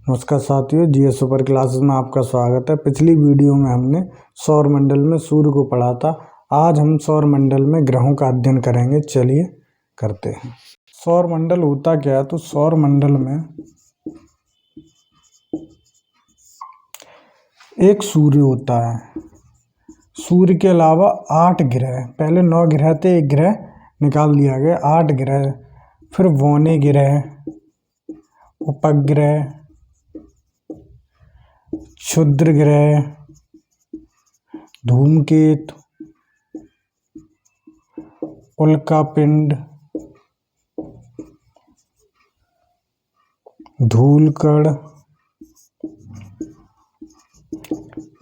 नमस्कार साथियों, GS super classes में आपका स्वागत है। पिछली वीडियो में हमने सौर मंडल में सूर्य को पढ़ा था। आज हम सौर मंडल में ग्रहों का अध्ययन करेंगे। चलिए करते हैं। सौर मंडल होता क्या है? तो सौर मंडल में एक सूर्य होता है। सूर्य के अलावा 8 ग्रह, पहले 9 ग्रह थे, एक ग्रह निकाल दिया गया, 8 ग्रह। फिर वौने ग्रह, उपग्रह, क्षुद्र ग्रह, धूमकेतु, उल्कापिंड, धूलकण,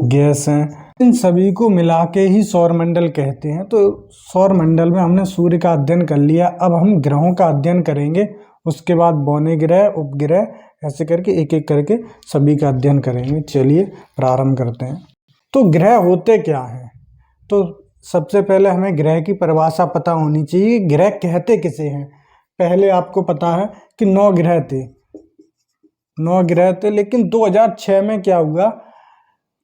गैस हैं। इन सभी को मिला के ही सौरमंडल कहते हैं। तो सौरमंडल में हमने सूर्य का अध्ययन कर लिया। अब हम ग्रहों का अध्ययन करेंगे। उसके बाद बौने ग्रह, उपग्रह, ऐसे करके एक एक करके सभी का अध्ययन करेंगे। चलिए प्रारंभ करते हैं। तो ग्रह होते क्या हैं? तो सबसे पहले हमें ग्रह की परिभाषा पता होनी चाहिए। ग्रह कहते किसे हैं? पहले आपको पता है कि 9 ग्रह थे, 9 ग्रह थे। लेकिन 2006 में क्या हुआ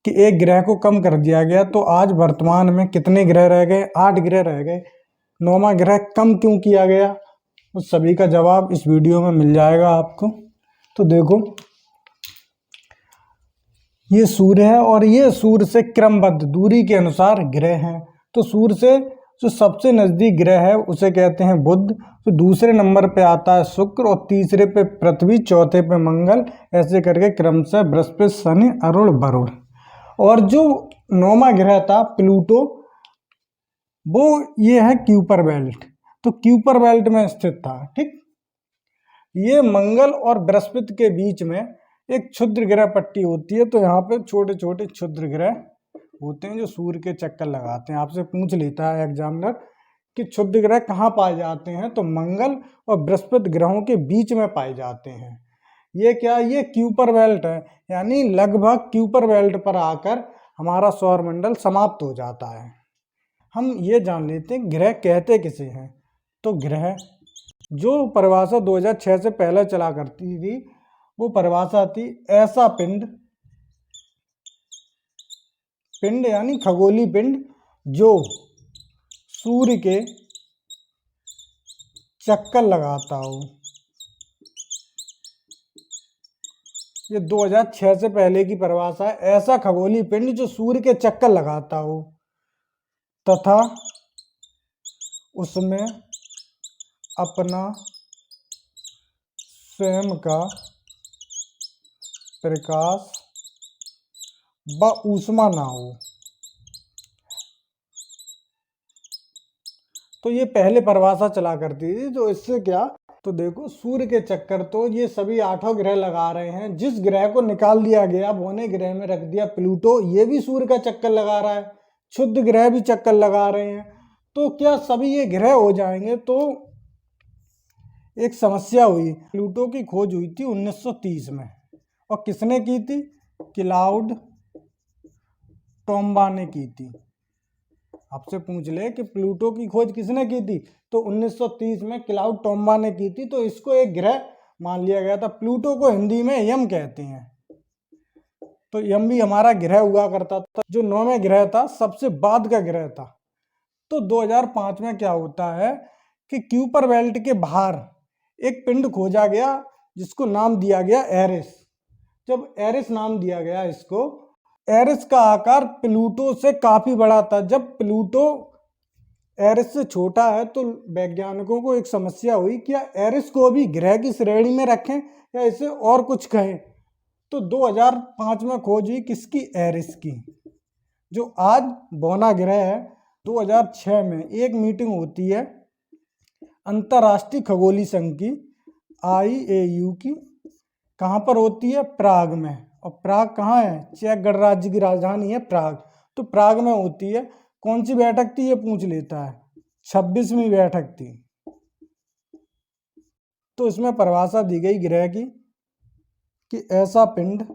कि एक ग्रह को कम कर दिया गया। तो आज वर्तमान में कितने ग्रह रह गए? 8 ग्रह रह गए। 9वां ग्रह कम क्यों किया गया? उस सभी का जवाब इस वीडियो में मिल जाएगा आपको। तो देखो, ये सूर्य है और ये सूर्य से क्रमबद्ध दूरी के अनुसार ग्रह हैं। तो सूर्य से जो सबसे नजदीक ग्रह है उसे कहते हैं बुध। तो दूसरे नंबर पे आता है शुक्र, और तीसरे पे पृथ्वी, चौथे पे मंगल, ऐसे करके क्रमशः बृहस्पति, शनि, अरुण, वरुण। और जो 9वां ग्रह था प्लूटो, वो ये है क्यूपर बेल्ट। तो क्यूपर बेल्ट में स्थित था। ठीक, ये मंगल और बृहस्पति के बीच में एक क्षुद्र ग्रह पट्टी होती है। तो यहाँ पे छोटे छोटे क्षुद्र ग्रह होते हैं जो सूर्य के चक्कर लगाते हैं। आपसे पूछ लेता है एग्जामिनर कि क्षुद्र ग्रह कहाँ पाए जाते हैं? तो मंगल और बृहस्पति ग्रहों के बीच में पाए जाते हैं। ये क्या? ये क्यूपर बेल्ट है, यानी लगभग क्यूपर बेल्ट पर आकर हमारा सौरमंडल समाप्त हो जाता है। हम ये जान लेते हैं ग्रह कहते किसे हैं। तो ग्रह जो परिभाषा 2006 से पहले चला करती थी, वो परिभाषा थी ऐसा पिंड, पिंड यानी खगोलीय पिंड, जो सूर्य के चक्कर लगाता हो। ये 2006 से पहले की परिभाषा है। ऐसा खगोलीय पिंड जो सूर्य के चक्कर लगाता हो तथा उसमें अपना स्वयं का प्रकाश व ऊष्मा ना हो। तो ये पहले परिभाषा चला करती थी। तो इससे क्या, तो देखो सूर्य के चक्कर तो ये सभी 8 ग्रह लगा रहे हैं। जिस ग्रह को निकाल दिया गया, बौने ग्रह में रख दिया प्लूटो, ये भी सूर्य का चक्कर लगा रहा है। क्षुद्र ग्रह भी चक्कर लगा रहे हैं। तो क्या सभी ये ग्रह हो जाएंगे? तो एक समस्या हुई। प्लूटो की खोज हुई थी 1930 में, और किसने की थी? क्लाउड टोम्बा ने की थी। आपसे पूछ ले कि प्लूटो की खोज किसने की थी? तो 1930 में क्लाउड टोम्बा ने की थी। तो इसको एक ग्रह मान लिया गया था। प्लूटो को हिंदी में यम कहते हैं। तो यम भी हमारा ग्रह हुआ करता था, जो 9वें ग्रह था, सबसे बाद का ग्रह था। तो 2005 में क्या होता है कि क्यूपर बेल्ट के बाहर एक पिंड खोजा गया जिसको नाम दिया गया एरिस। जब एरिस नाम दिया गया इसको, एरिस का आकार प्लूटो से काफी बड़ा था। जब प्लूटो एरिस से छोटा है तो वैज्ञानिकों को एक समस्या हुई, क्या एरिस को भी ग्रह की श्रेणी में रखें या इसे और कुछ कहें? तो 2005 में खोज हुई किसकी? एरिस की, जो आज बौना ग्रह है। 2006 में एक मीटिंग होती है अंतर्राष्ट्रीय खगोलीय संघ की, IAU की। कहाँ पर होती है? प्राग में। और प्राग कहाँ है? चेक गणराज्य की राजधानी है प्राग। तो प्राग में होती है। कौन सी बैठक थी? ये पूछ लेता है। 26वीं बैठक थी। तो इसमें परिभाषा दी गई ग्रह की कि ऐसा पिंड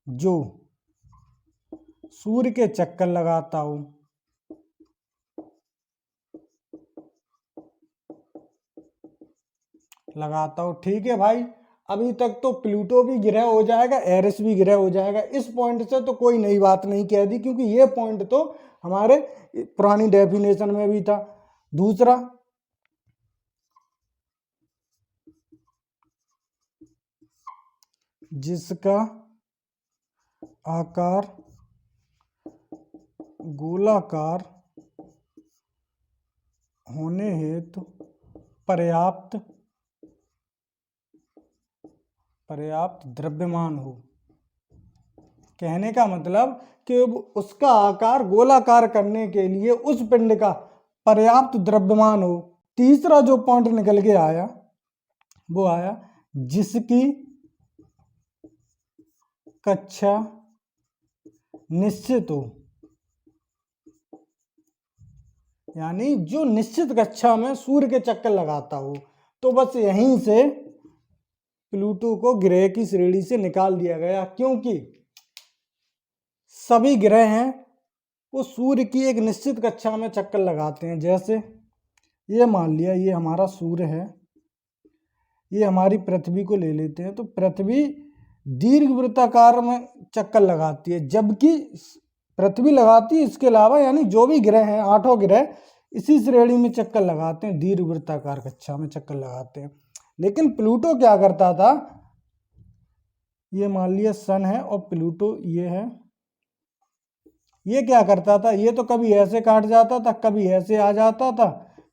जो सूर्य के चक्कर लगाता हो, लगाता हो। ठीक है भाई, अभी तक तो प्लूटो भी ग्रह हो जाएगा, एरिस भी ग्रह हो जाएगा। इस पॉइंट से तो कोई नई बात नहीं कह दी, क्योंकि ये पॉइंट तो हमारे पुरानी डेफिनेशन में भी था। दूसरा, जिसका आकार गोलाकार होने हेतु पर्याप्त द्रव्यमान हो। कहने का मतलब कि उसका आकार गोलाकार करने के लिए उस पिंड का पर्याप्त द्रव्यमान हो। तीसरा जो पॉइंट निकल के आया वो आया जिसकी कक्षा निश्चित हो, यानी जो निश्चित कक्षा में सूर्य के चक्कर लगाता हो। तो बस यहीं से प्लूटो को ग्रह की श्रेणी से निकाल दिया गया, क्योंकि सभी ग्रह हैं वो सूर्य की एक निश्चित कक्षा में चक्कर लगाते हैं। जैसे ये मान लिया ये हमारा सूर्य है, ये हमारी पृथ्वी को ले लेते हैं, तो पृथ्वी दीर्घ वृत्ताकार में चक्कर लगाती है, जबकि पृथ्वी लगाती है, इसके अलावा यानी जो भी ग्रह हैं, 8 ग्रह इसी श्रेणी में चक्कर लगाते हैं, दीर्घ वृत्ताकार कक्षा में चक्कर लगाते हैं। लेकिन प्लूटो क्या करता था, ये मान लिया सन है और प्लूटो ये है, ये क्या करता था, ये तो कभी ऐसे काट जाता था, कभी ऐसे आ जाता था,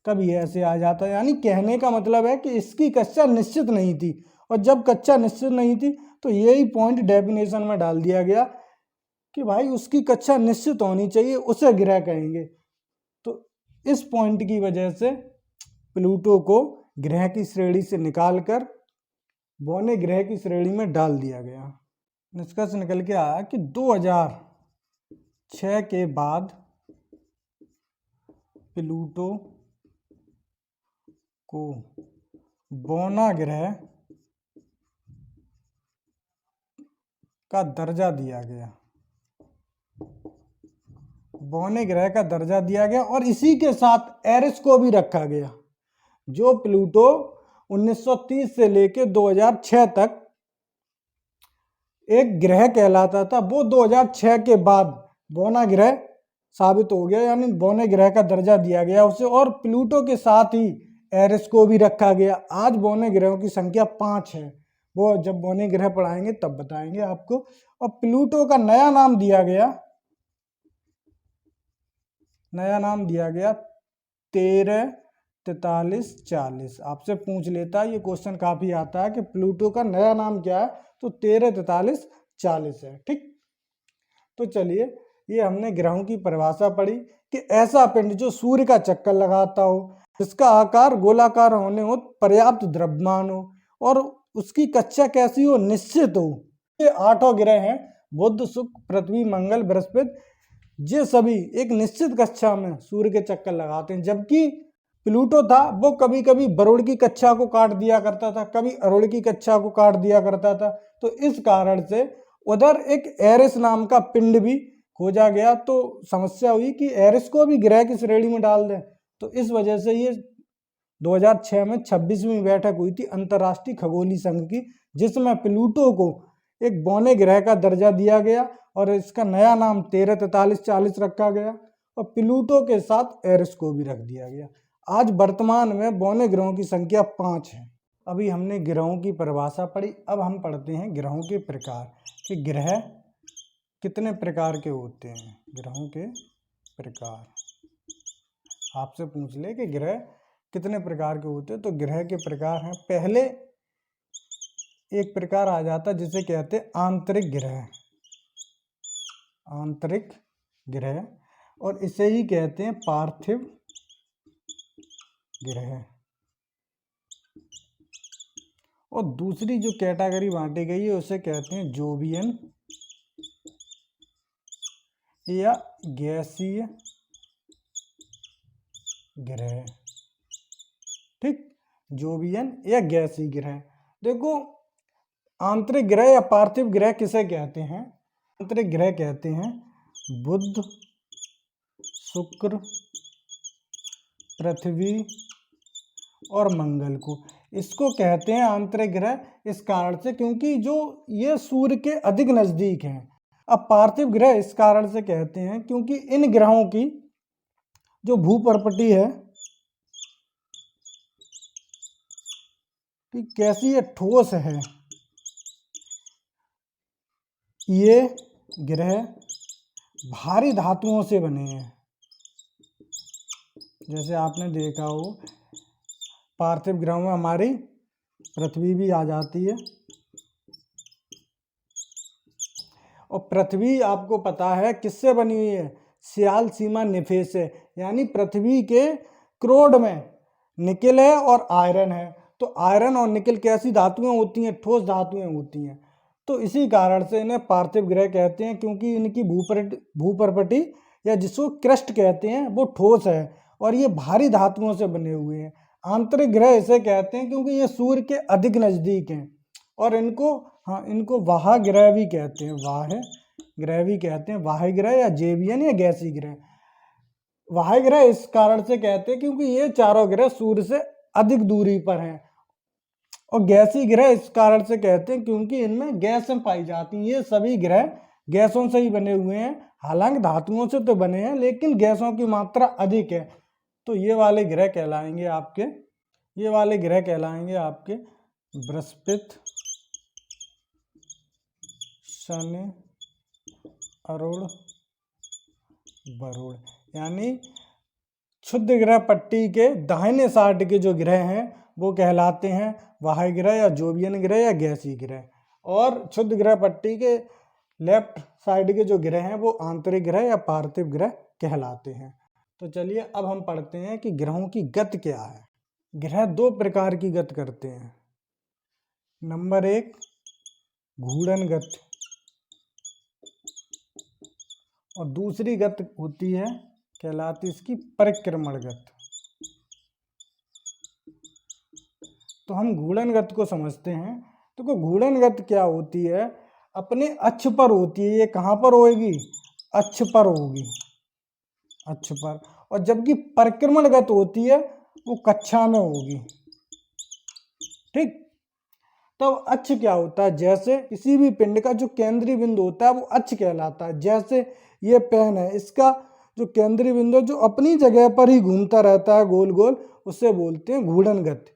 कभी ऐसे आ जाता। यानी कहने का मतलब है कि इसकी कक्षा निश्चित नहीं थी, और जब कक्षा निश्चित नहीं थी तो यही पॉइंट डेफिनेशन में डाल दिया गया कि भाई उसकी कक्षा निश्चित होनी चाहिए, उसे ग्रह कहेंगे। तो इस पॉइंट की वजह से प्लूटो को ग्रह की श्रेणी से निकालकर बौने ग्रह की श्रेणी में डाल दिया गया। निष्कर्ष निकल के आया कि 2006 के बाद प्लूटो को बौना ग्रह का दर्जा दिया गया, बौने ग्रह का दर्जा दिया गया, और इसी के साथ एरिस को भी रखा गया। जो प्लूटो 1930 से लेकर 2006 तक एक ग्रह कहलाता था, वो 2006 के बाद बौना ग्रह साबित हो गया, यानी बौने ग्रह का दर्जा दिया गया उसे, और प्लूटो के साथ ही एरिस को भी रखा गया। आज बौने ग्रहों की संख्या 5 है, वो जब बौने ग्रह पढ़ाएंगे तब बताएंगे आपको। और प्लूटो का नया नाम दिया गया 13, 43, 40। आपसे पूछ लेता है, ये क्वेश्चन काफी आता है कि प्लूटो का नया नाम क्या है, तो 13, 43, 40 है। ठीक, तो चलिए, ये हमने ग्रहों की परिभाषा पढ़ी कि ऐसा पिंड जो सूर्य का चक्कर लगाता हो, जिसका आकार गोलाकार होने हो, पर्याप्त द्रव्यमान हो, और उसकी कक्षा कैसी हो, निश्चित हो। ये 8 ग्रह हैं, बुध, शुक्र, पृथ्वी, मंगल, बृहस्पति, ये सभी एक निश्चित कक्षा में सूर्य के चक्कर लगाते हैं। जबकि प्लूटो था वो कभी कभी वरुण की कक्षा को काट दिया करता था, कभी अरुण की कक्षा को काट दिया करता था। तो इस कारण से उधर एक एरिस नाम का पिंड भी खोजा गया, तो समस्या हुई कि एरिस को भी ग्रह की श्रेणी में डाल दें। तो इस वजह से ये 2006 में 26वीं बैठक हुई थी अंतर्राष्ट्रीय खगोलीय संघ की, जिसमें प्लूटो को एक बौने ग्रह का दर्जा दिया गया और इसका नया नाम 13, 43, 40 रखा गया, और प्लूटो के साथ एरिस को भी रख दिया गया। आज वर्तमान में बौने ग्रहों की संख्या 5 है। अभी हमने ग्रहों की परिभाषा पढ़ी, अब हम पढ़ते हैं ग्रहों के प्रकार कि ग्रह कितने प्रकार के होते हैं। ग्रहों के प्रकार आपसे पूछ ले कि ग्रह कितने प्रकार के होते हैं, तो ग्रह के प्रकार हैं। पहले एक प्रकार आ जाता जिसे कहते हैं आंतरिक ग्रह, आंतरिक ग्रह, और इसे ही कहते हैं पार्थिव ग्रह। और दूसरी जो कैटेगरी बांटी गई है उसे कहते हैं जोवियन या गैसीय ग्रह। ठीक, जोवियन या गैसीय ग्रह। देखो, आंतरिक ग्रह या पार्थिव ग्रह किसे कहते हैं? आंतरिक ग्रह कहते हैं बुध, शुक्र, पृथ्वी और मंगल को। इसको कहते हैं आंतरिक ग्रह इस कारण से क्योंकि जो ये सूर्य के अधिक नजदीक हैं। अब पार्थिव ग्रह इस कारण से कहते हैं क्योंकि इन ग्रहों की जो भूपर्पटी है कि कैसी है, ठोस है। ये ग्रह भारी धातुओं से बने हैं। जैसे आपने देखा हो पार्थिव ग्रहों में हमारी पृथ्वी भी आ जाती है, और पृथ्वी आपको पता है किससे बनी हुई है, सियाल सीमा निफे से, यानी पृथ्वी के क्रोड में निकेल है और आयरन है। तो आयरन और निकेल कैसी धातुएं होती हैं, ठोस धातुएं होती हैं। तो इसी कारण से इन्हें पार्थिव ग्रह कहते हैं क्योंकि इनकी भूपर्पटी या जिसको क्रस्ट कहते हैं वो ठोस है और ये भारी धातुओं से बने हुए हैं। आंतरिक ग्रह इसे कहते हैं क्योंकि ये सूर्य के अधिक नजदीक हैं और इनको वाह ग्रह भी कहते हैं, वाह ग्रह भी कहते हैं, वाह ग्रह या जेवियन या गैसी ग्रह। वाह ग्रह इस कारण से कहते हैं क्योंकि ये चारों ग्रह सूर्य से अधिक दूरी पर हैं, और गैसी ग्रह इस कारण से कहते हैं क्योंकि इनमें गैसें पाई जाती हैं। ये सभी ग्रह गैसों से ही बने हुए हैं, हालांकि धातुओं से तो बने हैं लेकिन गैसों की मात्रा अधिक है। तो ये वाले ग्रह कहलाएंगे आपके बृहस्पति, शनि, अरुण, वरुण, यानी क्षुद्र ग्रह पट्टी के दाहिने साइड के जो ग्रह हैं वो कहलाते हैं वाह्य ग्रह या जोवियन ग्रह या गैसी ग्रह, और क्षुद्र ग्रह पट्टी के लेफ्ट साइड के जो ग्रह हैं वो आंतरिक ग्रह या पार्थिव ग्रह कहलाते हैं। तो चलिए अब हम पढ़ते हैं कि ग्रहों की गति क्या है। ग्रह दो प्रकार की गति करते हैं। नंबर 1 घूर्णन गति, और दूसरी गति होती है कहलाती इसकी परिक्रमण गति। तो हम घूर्णन गति को समझते हैं। तो घूर्णन गति क्या होती है, अपने अक्ष पर होती है। ये कहाँ पर होगी, अक्ष पर होगी, अक्ष पर। और जबकि परिक्रमण गति होती है वो कक्षा में होगी। ठीक, तो अक्ष क्या होता है, जैसे किसी भी पिंड का जो केंद्रीय बिंदु होता है वो अक्ष कहलाता है। जैसे ये पेन है, इसका जो केंद्रीय बिंदु जो अपनी जगह पर ही घूमता रहता है गोल गोल, उसे बोलते हैं घूर्णन गति।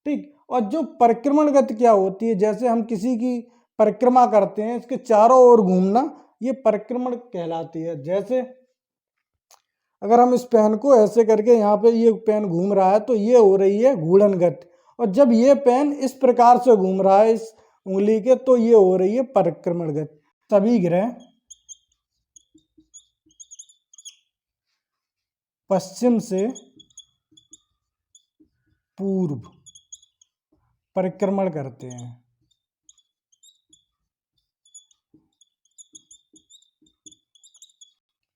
ठीक, और जो परिक्रमण गति क्या होती है, जैसे हम किसी की परिक्रमा करते हैं, इसके चारों ओर घूमना, ये परिक्रमण कहलाती है। जैसे अगर हम इस पेन को ऐसे करके यहाँ पे ये पेन घूम रहा है तो ये हो रही है घूर्णन गति, और जब ये पेन इस प्रकार से घूम रहा है इस उंगली के तो ये हो रही है परिक्रमण गति। सभी ग्रह पश्चिम से पूर्व परिक्रमण करते हैं।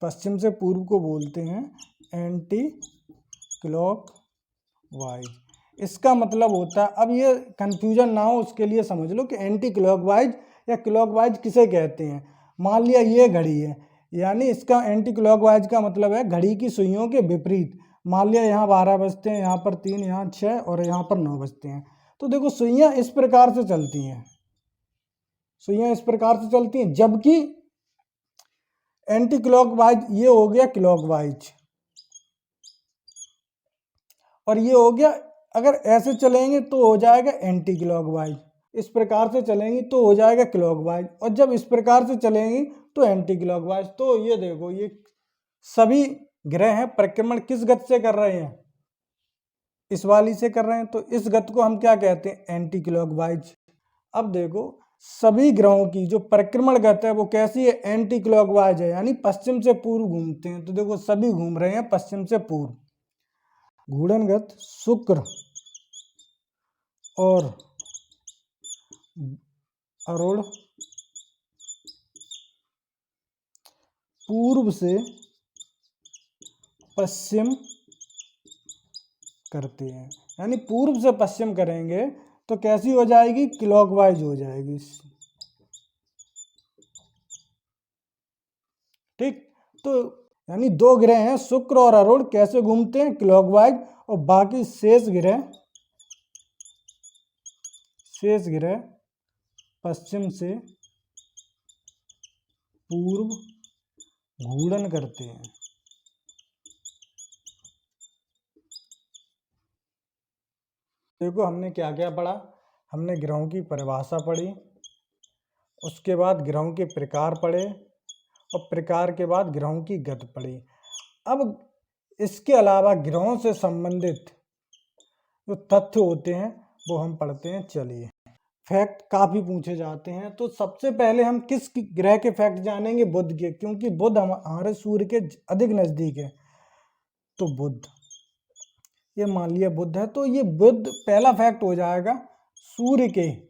पश्चिम से पूर्व को बोलते हैं एंटी क्लॉक वाइज। इसका मतलब होता है, अब ये कंफ्यूजन ना हो उसके लिए समझ लो कि एंटी क्लॉकवाइज या क्लॉकवाइज किसे कहते हैं। मान लिया ये घड़ी है, यानी इसका एंटी क्लॉकवाइज का मतलब है घड़ी की सुइयों के विपरीत। मान लिया यहाँ 12 बजते हैं, यहाँ पर 3, यहाँ 6 और यहाँ पर 9 बजते हैं। तो देखो सुइयाँ इस प्रकार से चलती हैं, सुइयाँ इस प्रकार से चलती हैं, जबकि एंटी क्लॉकवाइज ये हो गया क्लॉकवाइज, और ये हो गया, अगर ऐसे चलेंगे तो हो जाएगा एंटी क्लॉकवाइज, इस प्रकार से चलेंगी तो हो जाएगा क्लॉकवाइज, और जब इस प्रकार से चलेंगी तो एंटी क्लॉकवाइज। तो ये देखो ये सभी ग्रह हैं परिक्रमण किस गति से कर रहे हैं, इस वाली से कर रहे हैं, तो इस गति को हम क्या कहते हैं, एंटी क्लॉकवाइज। अब देखो सभी ग्रहों की जो परिक्रमण गति है वो कैसी है, एंटी क्लॉकवाइज है, यानी पश्चिम से पूर्व घूमते हैं। तो देखो सभी घूम रहे हैं पश्चिम से पूर्व। घूर्णन गति शुक्र और अरुण पूर्व से पश्चिम करते हैं, यानी पूर्व से पश्चिम करेंगे तो कैसी हो जाएगी, क्लॉकवाइज हो जाएगी। ठीक, तो यानी दो ग्रह हैं शुक्र और अरुण, कैसे घूमते हैं, क्लॉकवाइज, और बाकी शेष ग्रह शेष ग्रह पश्चिम से पूर्व घूर्णन करते हैं। देखो हमने क्या क्या पढ़ा, हमने ग्रहों की परिभाषा पढ़ी, उसके बाद ग्रहों के प्रकार पढ़े और प्रकार के बाद ग्रहों की गति पढ़ी। अब इसके अलावा ग्रहों से संबंधित जो तथ्य होते हैं वो हम पढ़ते हैं। चलिए, फैक्ट काफ़ी पूछे जाते हैं, तो सबसे पहले हम किस ग्रह के फैक्ट जानेंगे? बुध के, क्योंकि बुध हमारे सूर्य के अधिक नज़दीक है। तो बुध, ये मान लिया बुध है, तो ये बुध पहला फैक्ट हो जाएगा सूर्य के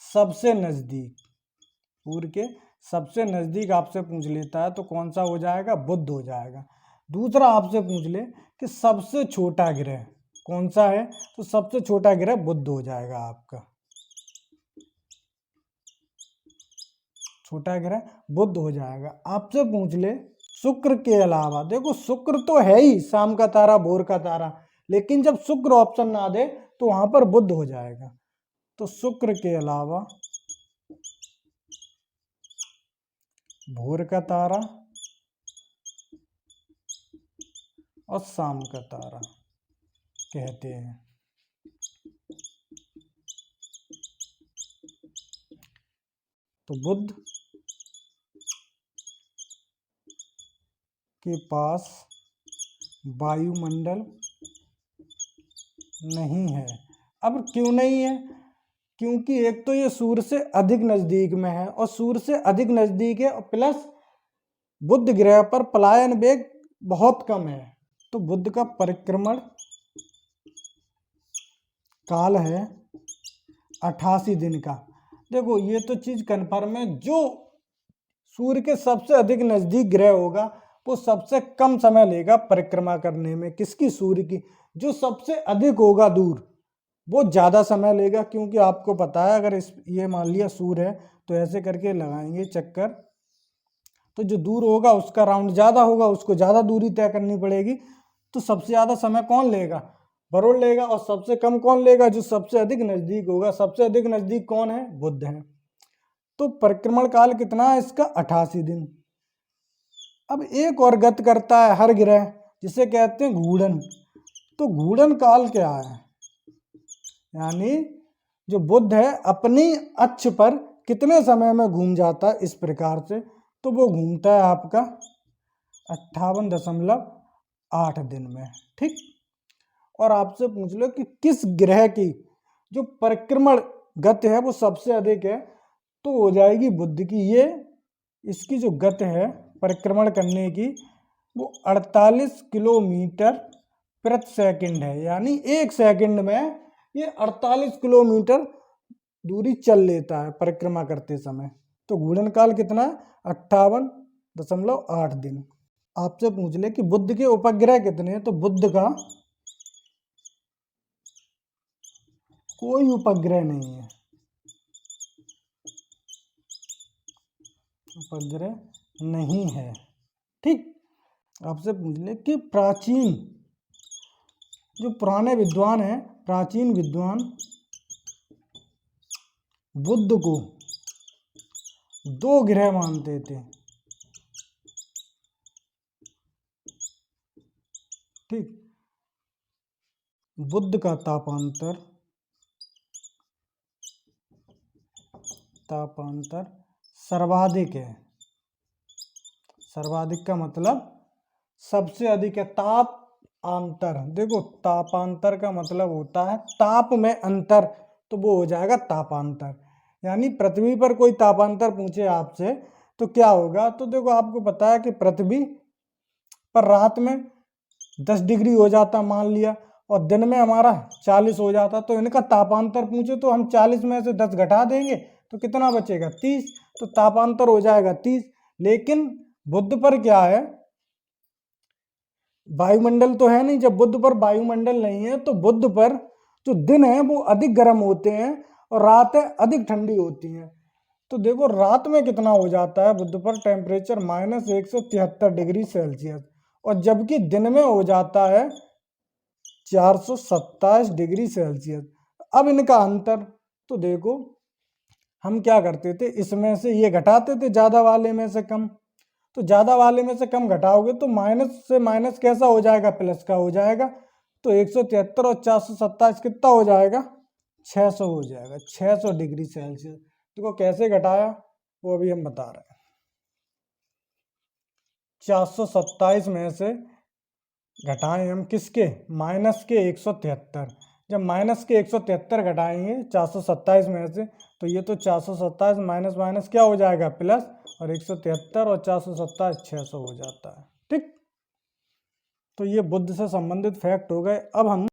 सबसे नज़दीक। सूर्य के सबसे नज़दीक आपसे पूछ लेता है तो कौन सा हो जाएगा? बुध हो जाएगा। दूसरा आपसे पूछ ले कि सबसे छोटा ग्रह कौन सा है, तो सबसे छोटा ग्रह बुध हो जाएगा आपका। छोटा ग्रह बुध हो जाएगा। आपसे पूछ ले शुक्र के अलावा, देखो शुक्र तो है ही शाम का तारा, भोर का तारा, लेकिन जब शुक्र ऑप्शन ना दे तो वहां पर बुध हो जाएगा। तो शुक्र के अलावा भोर का तारा और शाम का तारा कहते हैं। तो बुध के पास वायुमंडल नहीं है। अब क्यों नहीं है? क्योंकि एक तो ये सूर्य से अधिक नज़दीक में है, और सूर्य से अधिक नज़दीक है, और प्लस बुध ग्रह पर पलायन वेग बहुत कम है। तो बुध का परिक्रमण काल है 88 दिन का। देखो ये तो चीज़ कन्फर्म है, जो सूर्य के सबसे अधिक नज़दीक ग्रह होगा वो सबसे कम समय लेगा परिक्रमा करने में। किसकी? सूर्य की। जो सबसे अधिक होगा दूर वो ज़्यादा समय लेगा, क्योंकि आपको पता है अगर ये मान लिया सूर्य है तो ऐसे करके लगाएंगे चक्कर, तो जो दूर होगा उसका राउंड ज़्यादा होगा, उसको ज़्यादा दूरी तय करनी पड़ेगी। तो सबसे ज़्यादा समय कौन लेगा? वरुण लेगा। और सबसे कम कौन लेगा? जो सबसे अधिक नज़दीक होगा। सबसे अधिक नज़दीक कौन है? बुध है। तो परिक्रमण काल कितना है इसका? 88 दिन। अब एक और गति करता है हर ग्रह, जिसे कहते हैं घूर्णन। तो घूर्णन काल क्या है? यानी जो बुध है अपनी अक्ष पर कितने समय में घूम जाता है इस प्रकार से, तो वो घूमता है आपका 58.8 दिन में। ठीक। और आपसे पूछ लो कि किस ग्रह की जो परिक्रमण गति है वो सबसे अधिक है, तो हो जाएगी बुध की। ये इसकी जो गति है परिक्रमण करने की वो 48 किलोमीटर प्रति सेकंड है। यानी एक सेकंड में ये 48 किलोमीटर दूरी चल लेता है परिक्रमा करते समय। तो घूर्णन काल कितना है? 58.8 दिन। आपसे पूछ ले कि बुध के उपग्रह कितने हैं, तो बुध का कोई उपग्रह नहीं है। उपग्रह नहीं है। ठीक। आपसे पूछ ले कि प्राचीन जो पुराने विद्वान हैं, प्राचीन विद्वान बुध को 2 ग्रह मानते थे। ठीक। बुध का तापांतर सर्वाधिक है। सर्वाधिक का मतलब सबसे अधिक है। ताप अंतर, देखो तापांतर का मतलब होता है ताप में अंतर, तो वो हो जाएगा तापांतर। यानी पृथ्वी पर कोई तापांतर पूछे आपसे तो क्या होगा? तो देखो आपको पता है कि पृथ्वी पर रात में 10 डिग्री हो जाता मान लिया, और दिन में हमारा 40 हो जाता। तो इनका तापांतर पूछे तो हम 40 में से 10 घटा देंगे तो कितना बचेगा? 30। तो तापांतर हो जाएगा 30। लेकिन बुध पर क्या है? वायुमंडल तो है नहीं। जब बुध पर वायुमंडल नहीं है तो बुध पर जो दिन है वो अधिक गर्म होते हैं और रातें अधिक ठंडी होती हैं। तो देखो रात में कितना हो जाता है बुध पर? टेम्परेचर -173 डिग्री सेल्सियस, और जबकि दिन में हो जाता है 427 डिग्री सेल्सियस। अब इनका अंतर, तो देखो हम क्या करते थे, इसमें से ये घटाते थे ज़्यादा वाले में से कम, तो ज़्यादा वाले में से कम घटाओगे तो माइनस से माइनस कैसा हो जाएगा, प्लस का हो जाएगा। तो 173 और 427 कितना हो जाएगा, 600 हो जाएगा, 600 डिग्री सेल्सियस। देखो कैसे घटाया वो अभी हम बता रहे हैं। 427 में से घटाएं हम किसके, माइनस के 173। जब माइनस के 173 घटाएंगे 427 में से, तो ये तो 427 माइनस माइनस क्या हो जाएगा, प्लस, और 173 और 427 600 हो जाता है। ठीक, तो ये बुद्ध से संबंधित फैक्ट हो गए। अब हम